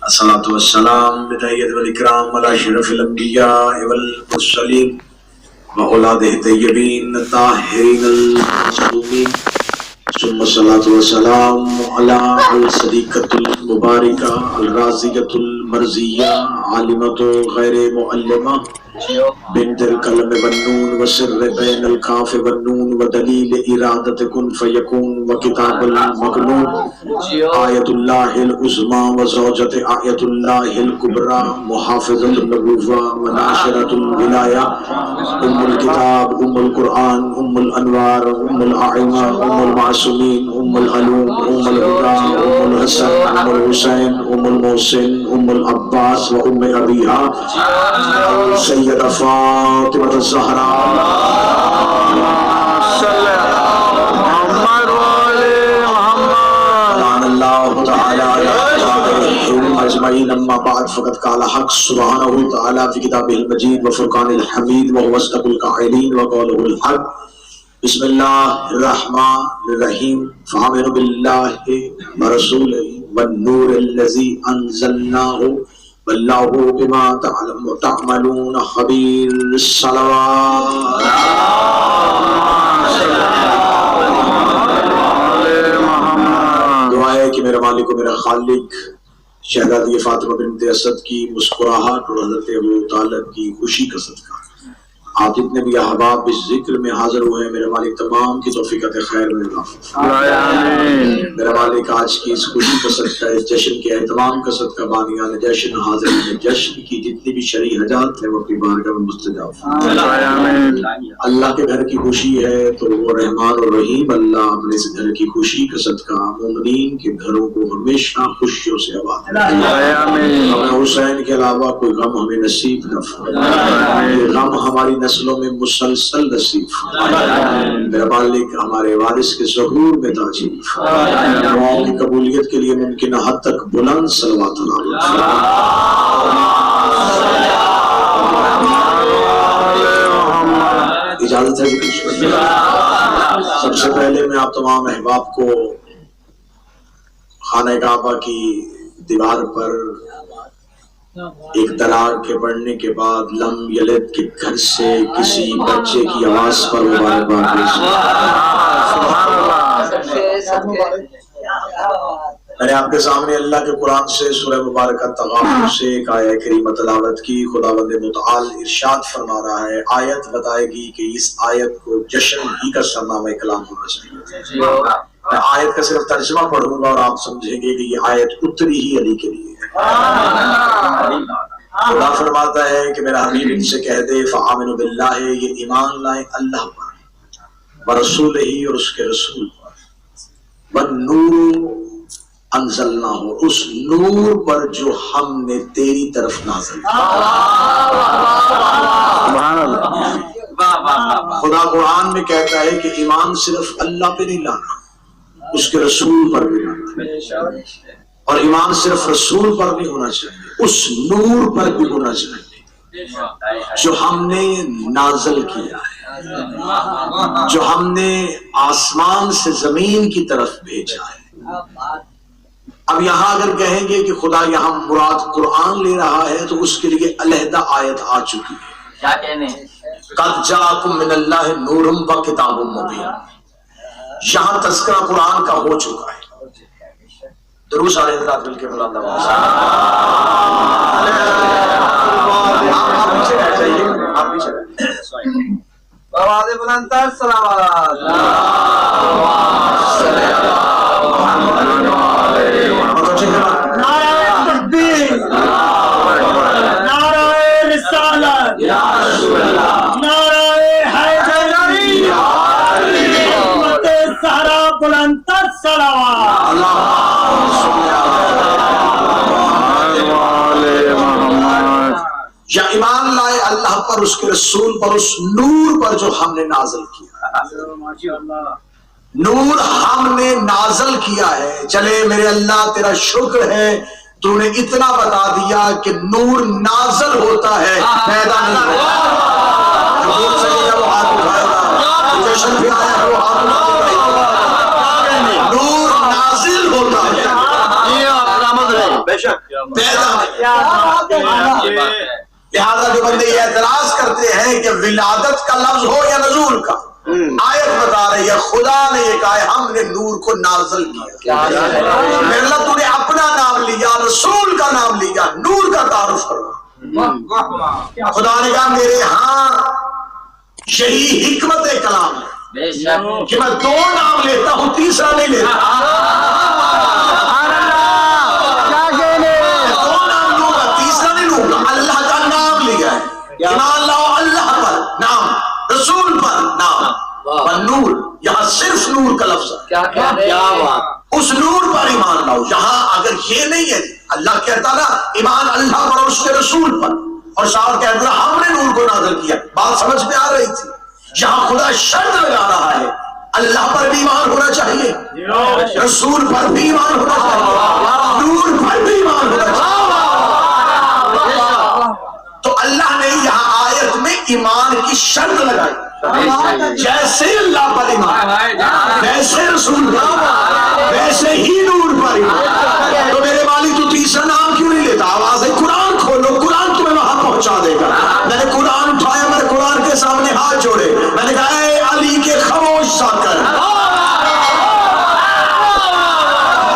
الصلاة والسلام بتحية والإكرام على أشرف الأنبياء والمرسلين وأولاده الطيبين الطاهرين المعصومين ثم الصلاة والسلام على الصديقة المباركة الرازية المرزية عالمة غير معلمة بنت القلم والنون وسر بين الكاف والنون ودليل إرادة كن فيكون وكتاب المكنون آية الله العظمى وزوجة آية الله الكبرى محافظة النبوة وناشرة الولاية أم الكتاب أم القرآن أم الأنوار أم الأعمى أم المعصومين أم العلوم أم الهدى أم الحسن أم الحسين أم المحسن أم العباس وأم أبيها سيدة فاطمة الزهراء لعن الله تعالى أجمعين. أما بعد فقد قال حق سبحانه تعالى في كتابه المجيد وفرقان الحميد وهو أصدق القائلين وقوله الحق. بسم الله الرحمن الرحيم. فآمنوا بالله ورسوله والنور الذي أنزلناه والله بما تعملون خبير. الصلوات. دعا ہے کہ میرے مالک و میرا خالق شہزادی فاطمہ بنت اسد کی مسکراہٹ اور حضرت ابو طالب کی خوشی کا صدقہ آپ جتنے بھی احباب اس ذکر میں حاضر ہوئے ہیں میرے مالک تمام کی توفیقات خیر میں اضافہ میرے مالک آج کی اس خوشی کا صدقہ اس جشن کے اہتمام کا صدقہ بانیان جشن حاضرین جشن کی جتنی بھی شرعی حاجات ہیں وہ اپنی بارگاہ میں مستجاب. اللہ کے گھر کی خوشی ہے تو وہ رحمان اور رحیم اللہ اپنے اس گھر کی خوشی کا صدقہ مومنین کے گھروں کو ہمیشہ خوشیوں سے آباد ہمیں حسین کے علاوہ کوئی غم ہمیں نصیب نہ فرمائے. غم ہماری نسلوں میں مسلسل نصیب میرا مالک ہمارے وارث کے ظہور میں تاجیل دعاؤں کی قبولیت کے لیے ممکنہ حد تک بلند صلوات اجازت ہے. سب سے پہلے میں آپ تمام احباب کو خانہ کعبہ کی دیوار پر ایک دراڑ کے پڑھنے کے بعد لم یلد کے گھر سے کسی بچے کی آواز پر مبارکباد میں نے آپ کے سامنے اللہ کے قرآن سے سورہ مبارکہ تغابن سے ایک آیہ کریمہ تلاوت کی. خداوند متعال ارشاد فرما رہا ہے آیت بتائے گی کہ اس آیت کو جشن ہی کا سرنامہ کلام ہونا چاہیے. میں آیت کا صرف ترجمہ پڑھوں گا اور آپ سمجھیں گے کہ یہ آیت اتری ہی علی کے لیے ہے. خدا فرماتا ہے کہ میرا حبیب ان سے کہہ دے فآمنوا باللہ یہ ایمان لائے اللہ پر ورسولہ اور اس کے رسول پر والنور انزلناہ اس نور پر جو ہم نے تیری طرف نازل کیا. خدا قرآن میں کہتا ہے کہ ایمان صرف اللہ پہ نہیں لانا اس کے رسول پر بھی لانا اور ایمان صرف رسول پر بھی ہونا چاہیے اس نور پر بھی ہونا چاہیے جو ہم نے نازل کیا ہے جو ہم نے آسمان سے زمین کی طرف بھیجا ہے. اب یہاں اگر کہیں گے کہ خدا یہاں مراد قرآن لے رہا ہے تو اس کے لیے علیحدہ آیت آ چکی ہے قد جاءکم من اللہ نور و کتاب مبین. یہاں تذکرہ قرآن کا ہو چکا ہے. دروس علیہ حضرات مل کے بلند آواز آپ پیچھے رہ جائیے آپ پیچھے رہ آواز بلند تر صلوات نعرہ تکبیر نعرہ رسالت نعرہ حیدری حکمت زہرا بلند تر صلوات. یا ایمان لائے اللہ پر اس کے رسول پر اس نور پر جو ہم نے نازل کیا. نور ہم نے نازل کیا ہے. چلے میرے اللہ تیرا شکر ہے تو نے اتنا بتا دیا کہ نور نازل ہوتا ہے پیدا نہیں ہوتا. نور نازل ہوتا ہے. بے شک پیدا نہیں۔ لہذا جو بندے یہ اعتراض کرتے ہیں کہ ولادت کا لفظ ہو یا نزول کا، آیت بتا رہی ہے خدا نے یہ کہا ہے ہم نے نور کو نازل کیا۔ میرے اللہ تو نے اپنا نام لیا، رسول کا نام لیا، نور کا تعارف کروا۔ خدا نے کہا میرے ہاں یہی حکمت کلام ہے کہ میں دو نام لیتا ہوں، تیسرا نہیں لیتا۔ دو نام لوں گا، تیسرا نہیں لوں گا۔ اللہ کا نام لیا ہے، ایمان لاؤ اللہ پر نام، رسول پر نام، اور نور یہاں صرف نور کا لفظ ہے۔ اس نور پر ایمان لاؤ۔ یہاں اگر یہ نہیں ہے، اللہ کہتا نا ایمان اللہ پر اور اس کے رسول پر، اور شاعر کہتا ہم نے نور کو نازل کیا، بات سمجھ میں آ رہی تھی؟ یہاں خدا شرط لگا رہا ہے اللہ پر بھی ایمان ہونا چاہیے، رسول پر بھی ایمان ہونا چاہیے، نور پر بھی ایمان ہونا چاہیے۔ تو اللہ نے یہاں آیت میں ایمان کی شرط لگائی، جیسے اللہ پر ایمان ویسے رسول پر ویسے ہی نور پر ایمان۔ تو میرے مالک تو تیسرا نام کیوں نہیں لیتا؟ آواز ہے قرآن کھولو، قرآن تمہیں وہاں پہنچا دے گا۔ میں نے قرآن اٹھایا، میں نے قرآن کے سامنے ہاتھ جوڑے، میں نے کہا اے علی کے خاموش سا کر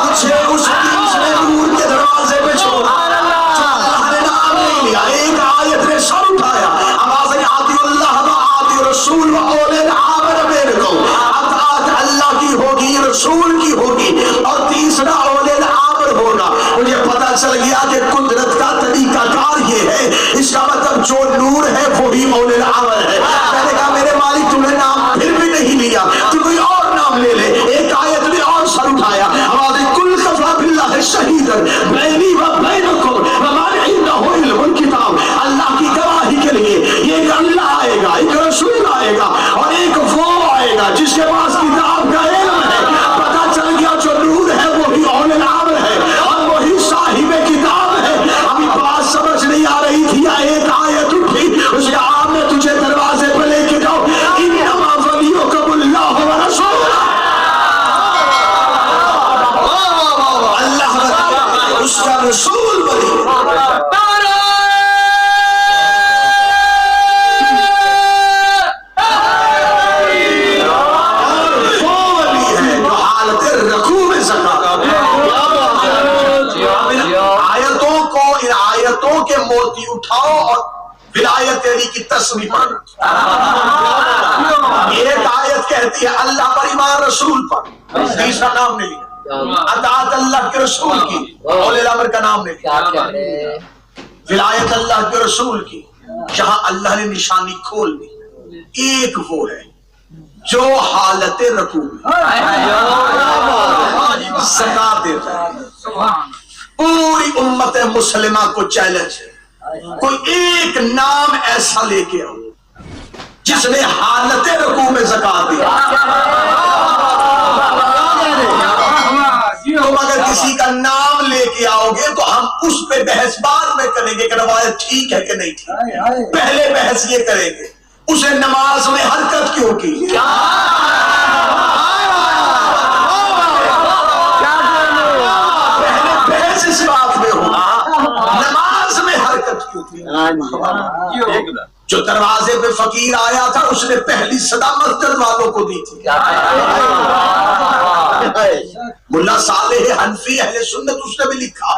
مجھے اس تیسرے نور کے دروازے پہ چھوڑا جو اللہ نے نام نہیں لیا۔ ایک آیت نے سر اٹھایا، آواز ہے آتی اللہ و آتی رسول و اولے الامر منکم۔ اطاعت اللہ کی ہوگی، رسول کی ہوگی، اور تیسرا اولے الامر ہوگا۔ مجھے پتا چل گیا کہ قدرت کا طریقہ کار یہ ہے، اس کا مطلب جو نور ہے وہی اولے الامر ہے۔ میں نے کہا میرے مالک تم نے نام پھر بھی نہیں لیا، تو کوئی اور نام لے لے۔ ایک آیت نے اور سر اٹھایا، آواز کل کفا باللہ شہیدا بینی و بینکم وما عنده علم الکتاب۔ اللہ کی گواہی کے لیے ایک اللہ آئے گا، ایک رسول آئے گا، اور ایک وہ آئے گا جس کے پاس کتاب کا علم ہے۔ پتا چل گیا جو نور ہے وہی اولے الامر ہے اور وہی صاحب کتاب ہے۔ ابھی بات سمجھ نہیں آ رہی تھی، ایک آیت اٹھی، اس کے آپ میں تجھے دروازے پہ لے کے جاؤ، انما ولیکم اللہ ورسولہ۔ اللہ اس کا رسول ولی، کے موتی اٹھاؤ اور ولایت تیری کی تسبیح پڑھو۔ ایک آیت کہتی ہے اللہ پر ایمان، رسول پر، تیسرا نام نہیں لیا، اطاعت اللہ کے رسول کی، اولے الامر کا نام نہیں لیا، ولایت اللہ کے رسول کی۔ جہاں اللہ نے نشانی کھول دی، ایک وہ ہے جو حالت رکوع میں زکات دیتا ہے۔ پوری امت مسلمہ کو چیلنج ہے، کوئی ایک نام ایسا لے کے آؤ جس نے حالت رکوع میں زکات دی۔ تم اگر کسی کا نام لے کے آؤ گے تو ہم اس پہ بحث بعد میں کریں گے کہ روایت ٹھیک ہے کہ نہیں ٹھیک۔ پہلے بحث یہ کریں گے اسے نماز میں حرکت کیوں کی، اس بات میں ہوگا نماز میں حرکت کیوں تھی۔ جو دروازے پہ فقیر آیا تھا اس نے پہلی صدا مسجد والوں کو دی تھی۔ ملا صالح حنفی اہل سنت اس نے بھی لکھا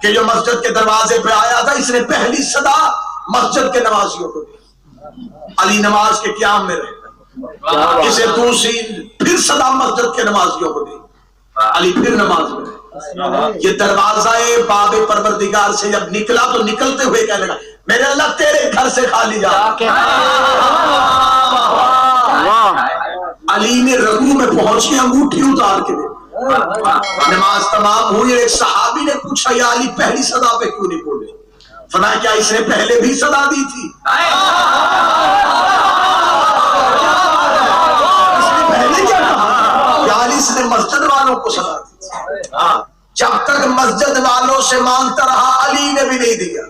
کہ جو مسجد کے دروازے پہ آیا تھا اس نے پہلی صدا مسجد کے نمازیوں کو دی۔ علی نماز کے قیام میں رہے، اسے دوسری پھر صدا مسجد کے نمازیوں کو دی، علی پھر نماز میں رہے۔ یہ دروازہ باب پروردگار سے جب نکلا تو نکلتے ہوئے کہنے لگا میرے اللہ تیرے گھر سے خالی جا۔ علی نے رکوع میں پہنچ کے انگوٹھی اتار کے دے، نماز تمام ہوئی۔ ایک صحابی نے پوچھا یا علی پہلی صدا پہ کیوں نہیں بولے؟ فرمایا کیا اس نے پہلے بھی صدا دی تھی؟ اس نے پہلے کیا کہا؟ یا علی اس نے مسجد والوں کو صدا دی تھی۔ جب تک مسجد والوں سے مانگتا رہا علی نے بھی نہیں دیا۔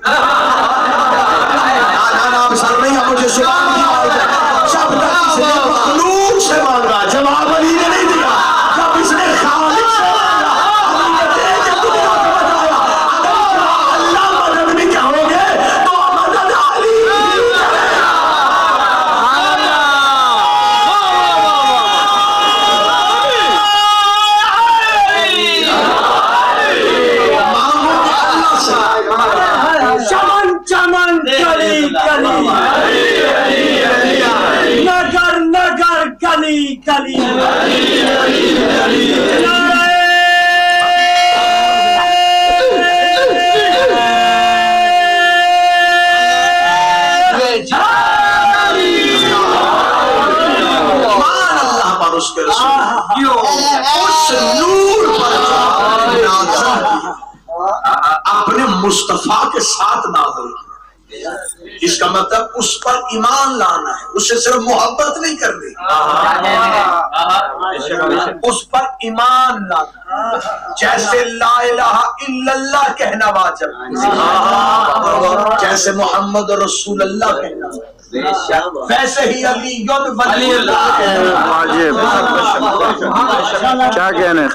نام سر نہیں ہے مجھے سبحان اللہ۔ جب تک اس نے مخلوق سے مانگا جواب علی نے نہیں دیا، جب اس نے خالق سے مانگا علی نے دے کے دنیا کو بتایا۔ اگر علی اس کے رسول اس نور پر اپنے مصطفیٰ کے ساتھ نازل کیا. اس کا مطلب اس پر ایمان لانا ہے, اس سے صرف محبت نہیں کرنی, اس پر ایمان لانا. جیسے لا الہ الا اللہ کہنا واجب, جیسے محمد رسول اللہ کہنا ویسے ہی علی ولی اللہ کیا کہنے,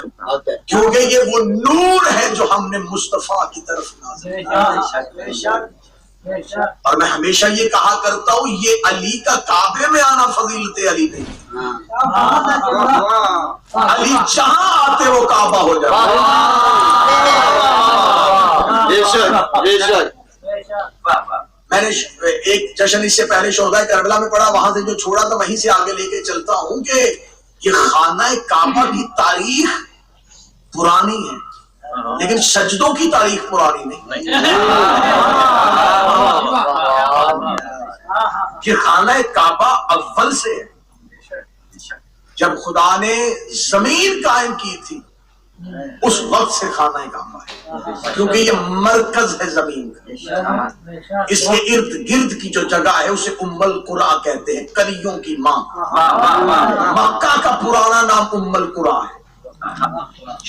کیونکہ یہ وہ نور ہے جو ہم نے مصطفیٰ کی طرف نازل. اور میں ہمیشہ یہ کہا کرتا ہوں, یہ علی کا کعبے میں آنا فضیلت علی نہیں, علی جہاں آتے وہ کعبہ ہو جاتا. میں نے ایک جشن اس سے پہلے شہدائے کربلا میں پڑھا, وہاں سے جو چھوڑا تھا وہیں سے آگے لے کے چلتا ہوں کہ یہ خانہ کعبہ کی تاریخ پرانی ہے لیکن سجدوں کی تاریخ پرانی نہیں. یہ خانہ کعبہ اول سے ہے, جب خدا نے زمین قائم کی تھی اس وقت سے خانہ کعبہ ہے, کیونکہ یہ مرکز ہے زمین کا. اس کے ارد گرد کی جو جگہ ہے اسے ام القریٰ کہتے ہیں, کلیوں کی ماں. مکہ کا پرانا نام ام القریٰ ہے.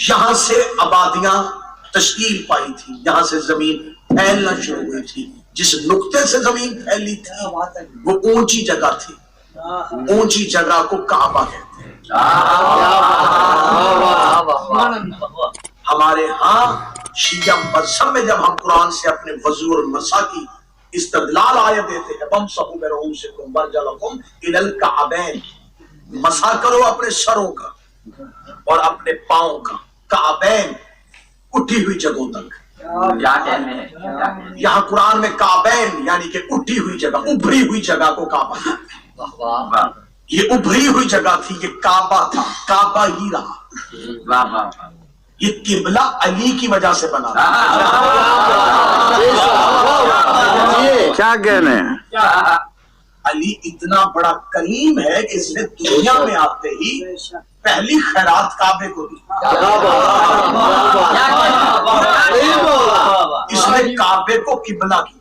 یہاں سے آبادیاں تشکیل پائی تھی, یہاں سے زمین پھیلنا شروع ہوئی تھی. جس نقطے سے زمین پھیلی تھی وہ اونچی جگہ تھی, اونچی جگہ کو کعبہ کہتے ہیں. ہمارے ہاں شیعہ مذہب میں جب ہم قرآن سے اپنے وضو اور مسح کی استدلال آیت دیتے ہیں, وَامْسَحُوا بِرُءُوسِكُمْ وَأَرْجُلَكُمْ إِلَى الْكَعْبَيْنِ, مسح کرو اپنے سروں کا اور اپنے پاؤں کا, کعبین اٹھی ہوئی جگہوں تک. یہاں قرآن میں کعبین یعنی کہ اٹھی ہوئی جگہ, ابھری ہوئی جگہ کو کعبہ کہتے ہیں. یہ ابھری ہوئی جگہ تھی, یہ کعبہ تھا, کعبہ ہی رہا. یہ قبلہ علی کی وجہ سے بنا. کیا کہنے, علی اتنا بڑا کریم ہے کہ اس نے دنیا میں آتے ہی پہلی خیرات کعبے کو دی. اس نے کعبے کو قبلہ کیا.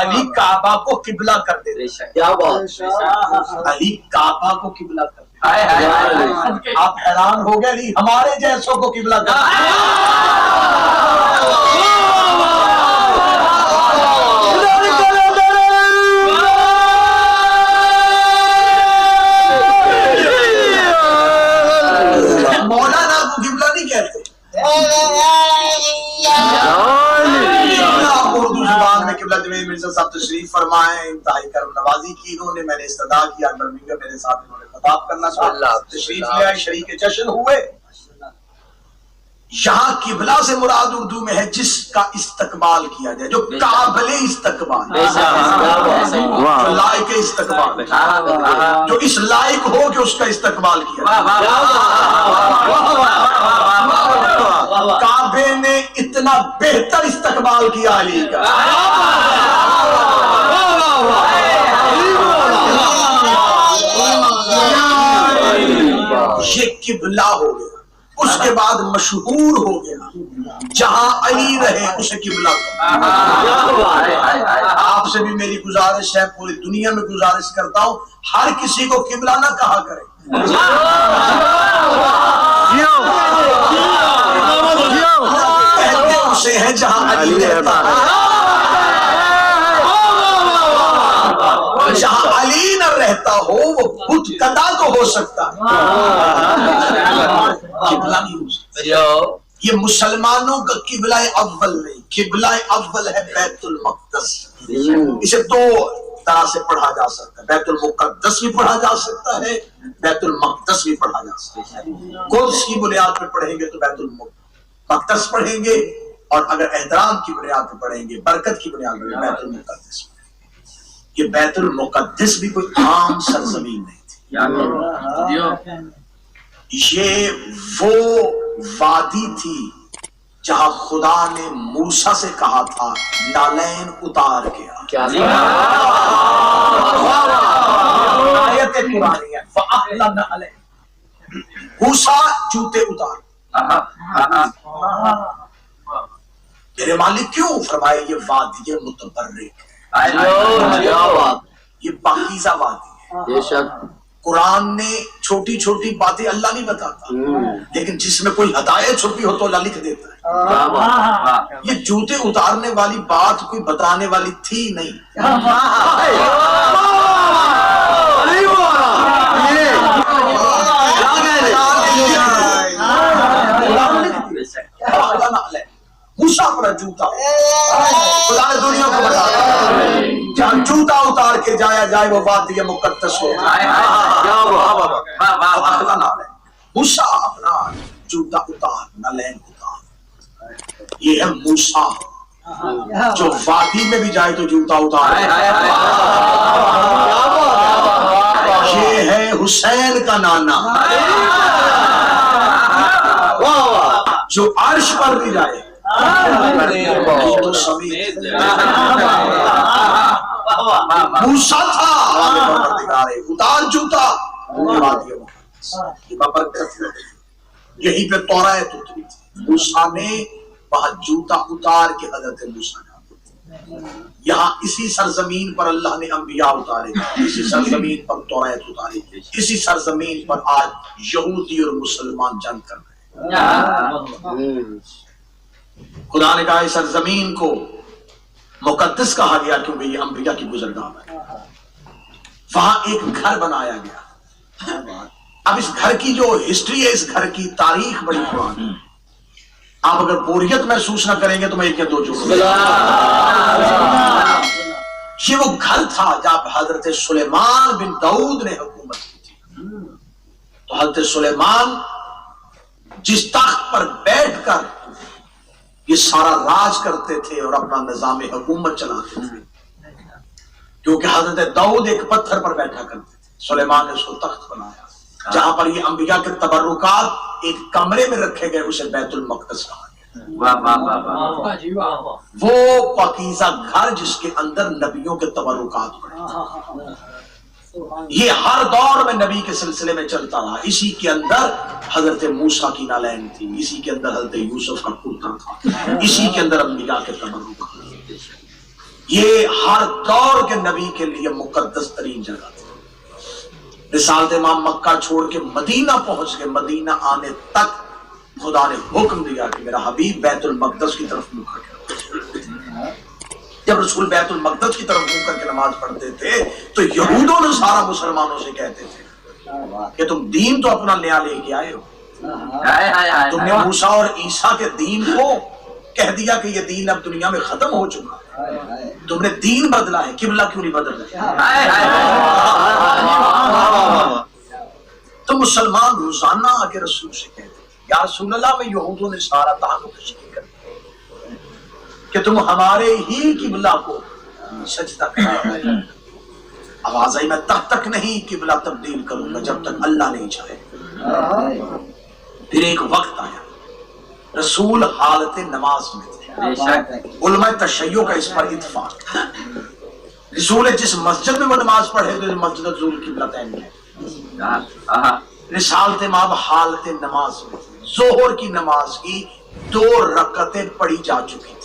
علی کعبہ کو قبلہ کر دیتے, علی کعبہ کو قبلہ کر دیتے. آپ حیران ہو گئے, علی ہمارے جیسوں کو قبلہ کر مولانا کو قبلہ نہیں کہتے. اردو زبان میں قبلہ جمیل مرزا صاحب تشریف فرمائے, انتہائی کرم نوازی کی انہوں نے, میں نے استدعا کیا, برمنگھم میرے ساتھ انہوں نے خطاب کرنا چاہا, تشریف لے آئے, شریک جشن ہوئے. یہاں قبلہ سے مراد اردو میں ہے جس کا استقبال کیا جائے, جو قابل استقبال, جو لائق استقبال, جو اس لائق ہو کہ اس کا استقبال کیا جائے. کعبے نے اتنا بہتر استقبال کیا علی کا. یہ قبلہ ہو گیا, اس کے بعد مشہور ہو گیا, جہاں علی رہے اسے قبلہ. آپ سے بھی میری گزارش ہے, پوری دنیا میں گزارش کرتا ہوں, ہر کسی کو قبلہ نہ کہا کرے. کہتے اسے ہے جہاں علی رہتا ہے. جہاں علی نہ رہتا ہو وہ بت کدا تو ہو سکتا ہے, قبلہ نہیں ہو سکتا. یہ مسلمانوں کا قبلہ اول نہیں, قبلہ اول ہے بیت المقدس. اسے دو طرح سے پڑھا جا سکتا ہے, بیت المقدس بھی پڑھا جا سکتا ہے, بیت المقدس بھی پڑھا جا سکتا ہے. قدس کی بنیاد پہ پڑھیں گے تو بیت المقدس پڑھیں گے, اور اگر احترام کی بنیاد پہ پڑھیں گے, برکت کی بنیاد پہ بیت المقدس. یہ بیت المقدس بھی کوئی عام سرزمین نہیں تھی, یہ وہ وادی تھی جہاں خدا نے موسیٰ سے کہا تھا نالین اتار کے آیت قرآنی ہے فَأَحْلَنَا عَلَيْهِ موسیٰ جوتے اتار میرے مالک کیوں فرمائے یہ وادی متبرک ہے یہ پاکیزہ وادی ہے قرآن نے چھوٹی چھوٹی باتیں اللہ نہیں بتاتا لیکن جس میں کوئی ہدایت چھپی ہو تو اللہ لکھ دیتا ہے یہ جوتے اتارنے والی بات کوئی بتانے والی تھی نہیں موسیٰ پر جوتا خدا نے دنیا کو بتایا جہاں جوتا اتار کے جایا جائے وہ وادی مقدس ہو موسیٰ اپنا جوتا اتار نالین اتار یہ ہے موسیٰ جو وادی میں بھی جائے تو جوتا اتار یہ ہے حسین کا نانا جو عرش پر بھی جائے موسیٰ تھا اتار جوتا یہی پہ توراۃ اتری تھی موسیٰ نے وہاں جوتا اتار کے حضرت موسیٰ نے یہاں اسی سرزمین پر اللہ نے انبیاء اتارے اسی سرزمین پر توراۃ اتاری اسی سرزمین پر آج یہودی اور مسلمان جنگ کر رہے ہیں خدا نے کہا اس سرزمین کو مقدس کہا گیا کیونکہ یہ انبیاء کی گزرگاہ ہے وہاں ایک گھر بنایا گیا اب اس گھر کی جو ہسٹری ہے اس گھر کی تاریخ بڑی پرانی آپ اگر بوریت محسوس نہ کریں گے تو میں ایک یا دو جو یہ وہ گھر تھا جب حضرت سلیمان بن داؤد نے حکومت کی تھی تو حضرت سلیمان جس تخت پر بیٹھ کر یہ سارا راج کرتے تھے اور اپنا نظام حکومت چلاتے تھے کیونکہ حضرت داؤد ایک پتھر پر بیٹھا کرتے تھے سلیمان نے اس کو تخت بنایا جہاں پر یہ انبیاء کے تبرکات ایک کمرے میں رکھے گئے اسے بیت المقدس کہا گیا وہ پاکیزہ گھر جس کے اندر نبیوں کے تبرکات پڑے یہ ہر دور میں نبی کے سلسلے میں چلتا رہا اسی کے اندر حضرت موسیٰ کی نالین تھی اسی کے اندر حضرت یوسف کا کرتا تھا اسی کے اندر انبیاء کے تبرک یہ ہر دور کے نبی کے لیے مقدس ترین جگہ تھی رسالت امام مکہ چھوڑ کے مدینہ پہنچ گئے مدینہ آنے تک خدا نے حکم دیا کہ میرا حبیب بیت المقدس کی طرف منہ کر کے جب رسول بیت المقدس کی طرف منہ کر کے نماز پڑھتے تھے تو یہود و نصارہ مسلمانوں سے کہتے تھے کہ تم دین تو اپنا نیا لے کے آئے ہو تم نے موسیٰ اور عیسیٰ کے دین کو کہہ دیا کہ یہ دین اب دنیا میں ختم ہو چکا ہے تم نے دین بدلا ہے قبلہ کیوں نہیں بدلا تو مسلمان روزانہ آگے رسول سے کہتے ہیں یا رسول اللہ میں یہود و نصارہ تعلق تشریح کرتے کہ تم ہمارے ہی قبلہ کو سجدہ کرو آواز آئی میں تب تک نہیں قبلہ تبدیل کروں گا جب تک اللہ نہیں چاہے پھر ایک وقت آیا رسول حالت نماز میں تھے علماء تشیع کا اس پر اتفاق رسول جس مسجد میں وہ نماز پڑھے تو مسجد ذو القبلتین ہے رسالت امام حالت نماز میں ظہر کی نماز کی 2 رکعتیں پڑھی جا چکی تھی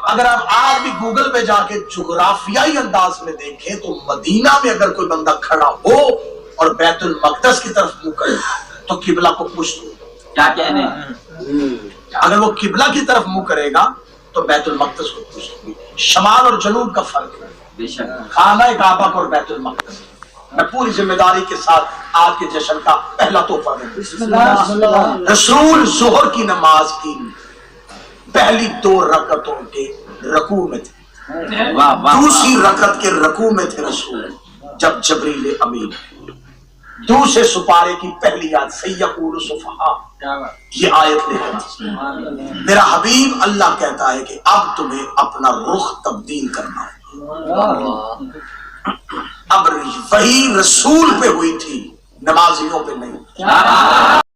اگر آپ آج بھی گوگل پہ جا کے جغرافیائی انداز میں دیکھیں تو مدینہ میں اگر کوئی بندہ کھڑا ہو اور بیت المقدس کی طرف منہ کرے تو قبلہ کو پشت ہو کیا کہنے اگر وہ قبلہ کی طرف منہ کرے گا تو بیت المقدس کو پشت ہوگی شمال اور جنوب کا فرق ہے خانہ کعبہ اور بیت المقدس میں پوری ذمہ داری کے ساتھ آج کے جشن کا پہلا تحفہ دوں رسول ظہر کی نماز کی پہلی 2 رکعتوں کے رکوع میں تھے دوسری رکعت کے رکوع میں تھے رسول جب جبریل امین دوسرے سپارے کی پہلی آیت سیقول السفہاء یہ آیت لے کر میرا حبیب اللہ کہتا ہے کہ اب تمہیں اپنا رخ تبدیل کرنا ہے اب وہی رسول پہ ہوئی تھی، نمازیوں پہ نہیں.